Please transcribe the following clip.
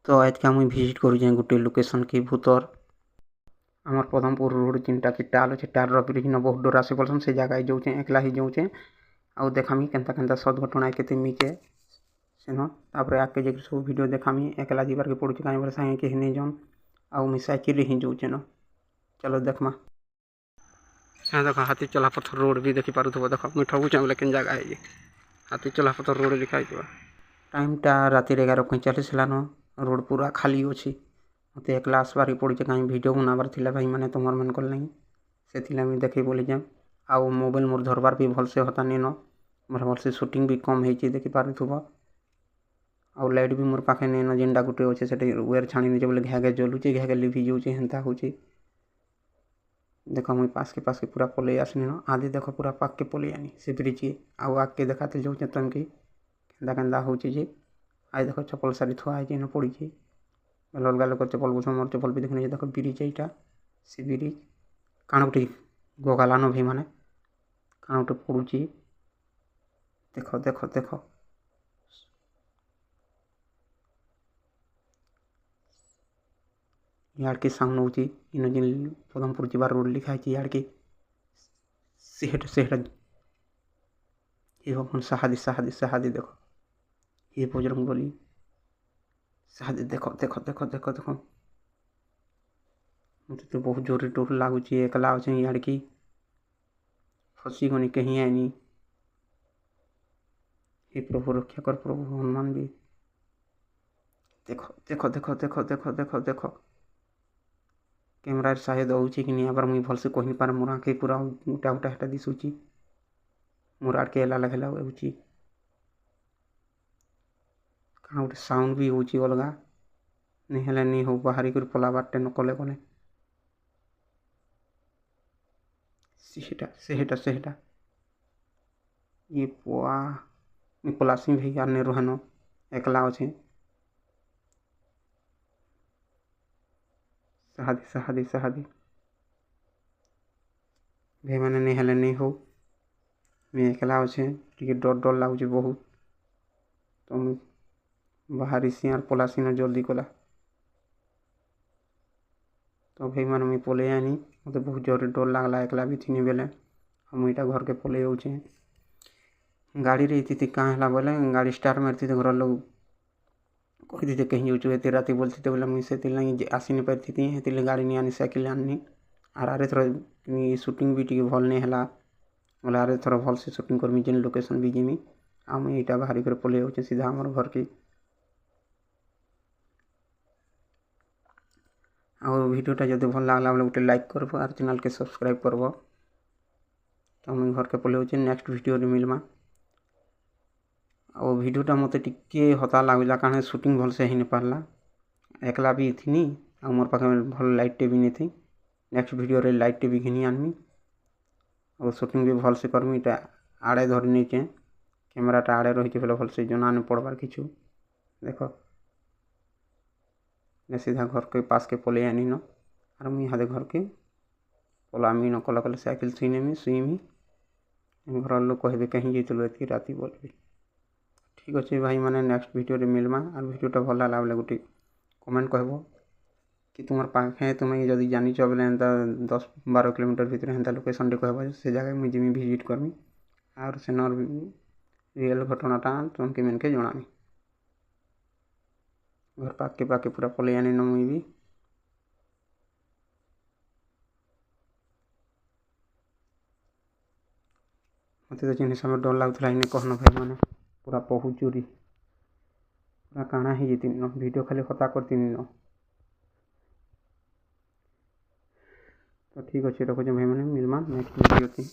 तो आज का मुझे विजिट करुचे गोटे लोकेशन की भूतर आमर पदमपुर रोड जिनटा कि टाल अच्छे टाल ब्रिज न बहुत डर आसे बोलसन से जगह जाऊे एकला ही जाऊे आउ देखामी केन्ता केन्ता सदघटना केते मिचे सेन तापर आगे जाकर सब वीडियो देखामी एकला जीवार के पड़ुचे कहीं सागे के नहीं जन आउ मुझे साइकिल ही जाऊे न चलो देखमा देख हाथी चला पत्थर रोड भी देखी पार देख मुझे ठगुचे बोले केन जगह है हाथी चला पत्थर रोड लिखाई टाइम टा राति 11:45 हेलान रोड पूरा खाली अच्छी मत एकला आसबार पड़ी कहीं वीडियो बनाबार थिला भाई मैंने तुमर मन कल नहीं से मुझे देखे बोली जाए आउ मोबाइल मोर धरबार भी भलसे होता नहीं न मोर भलसे शूटिंग भी कम होती देखी पारुव आउ लाइट भी मोर पाखे नहीं न जेनटा गोटे अच्छे से वेयर छाणी नहीं बोले घे जलुचे घे लिभि जाऊे हेन्ता हो देख मुझे पास के पूरा पलि आसनी न आदि देख पूरा पाक के पलि आनी से ब्रिज के आउ आगे देखाते जाऊे तुमके केन्दा केन्दा हो आई देख चपल सारी थुआ है पड़ी अलग लोग चपल बुझ मोर चपल भी देखने देख ब्रिज यहाँ से ब्रिज काण गोटे गगालान भाई मैंने काण गोटे पड़ुची देख देख देख यार के साउंड होची इन जिन पदमपुर जीवार रोड लिखा है यार के सेहट सेहट ये भगवान सहादी सहादी सहादी देखो ये बजरंग बली सहादी देखो देखो देखो देखो देखो मुझे तो बहुत जोर डर लगुच एकला अच्छे यार की फसी गनी कहीं आनी हे प्रभु रक्षा कर प्रभु हनुमान भी देखो देखो देखो देखो देखो देखो देखो कैमरा शायद आउे कि नहीं आबार मुझे भलसे कही पार मोर आँखे पूरा उल्टा उल्टा हेटा दिशुची मोर आड़के एला लगेला होची कहाँ गोटे साउंड भी होची अलगा नहीं हेले नहीं हो बाहरी कर पला बाटे न कले कले सेहेटा सेहेटा ये पुआ पलासी भाई आने रोहन एकला अच्छे सहादी सहादी सहादी भाई मैंने नहीं हेले नहीं हो मैं एकला अच्छे टे डर डर लगुच बहुत तो मुझे बाहरी सियार पलासी न जल्दी कला तो भाई मैंने मुझे पलि आनी मत बहुत जोर डर लगला एकला भी थी बेले मुझे घर के पलि जाऊे गाड़ी रही कहाँ है बोले गाड़ी स्टार्ट मारती घर लोग कही थे कहीं जाऊे एत राति बोलते बोले मुझे आसी नहीं पारी थी गाड़ी नहीं आनी साइकिल आनी आरे थोड़ा शूटिंग भी टी भल नहीं है बोले आरे थोड़ा भल से शूटिंग करमी जेन लोकेशन भी जिमी आ मुझे यहाँ बाहरी कर पलि जाऊे सीधा आम घर के और वीडियोटा जब भल लगला बोले गोटे लाइक करब और चैनल के सब्सक्राइब करब तो मुझे घर के पलि जाऊे नेक्स्ट वीडियो मिलमा और वीडियोटा मत टिके हता लगला कारण शूटिंग भल से नहीं पारला एकला भी थी आ मोर पाखे भल लाइट भी नहीं थी नेक्स्ट वीडियो रे लाइट भी घिनी आनमी और शूटिंग भी भल से करमी आड़े धरी नहीं चे कैमराटा आड़े रही बोले भल से जना नहीं पड़बार किछु देख सीधा घर के पास के पलि आनी न और मुझे यहाँ घर के पलामी न कल कल साइकिल छुईनेमी शुईमी घर लोग कहे कहीं जाइलु एत राति बोलबे ठीक अच्छे भाई मैंने नेक्स्ट वीडियो रे मिलमा और वीडियोटा भल लागला बोले गोटे कमेंट कहब कि तुम पाखे तुम्हें जदि जानी बोले एंता 10-12 किलोमीटर भितर एंता लोकेशन टे कहब से जगह मुझे जिमी विजिट करमी और से रियल घटनाटा तुमके मन के जनामी घर पाके पूरा पलि आनी न मुई भी मत तो जिन समय डर लगुला इन कहन भाई मैंने पूरा बहुत चोरी पूरा काଣା ही जीती न वीडियो खाली हता करती न तो ठीक अच्छे रखुचे भाई मैंने मिलमा नेक्स्ट वीडियो।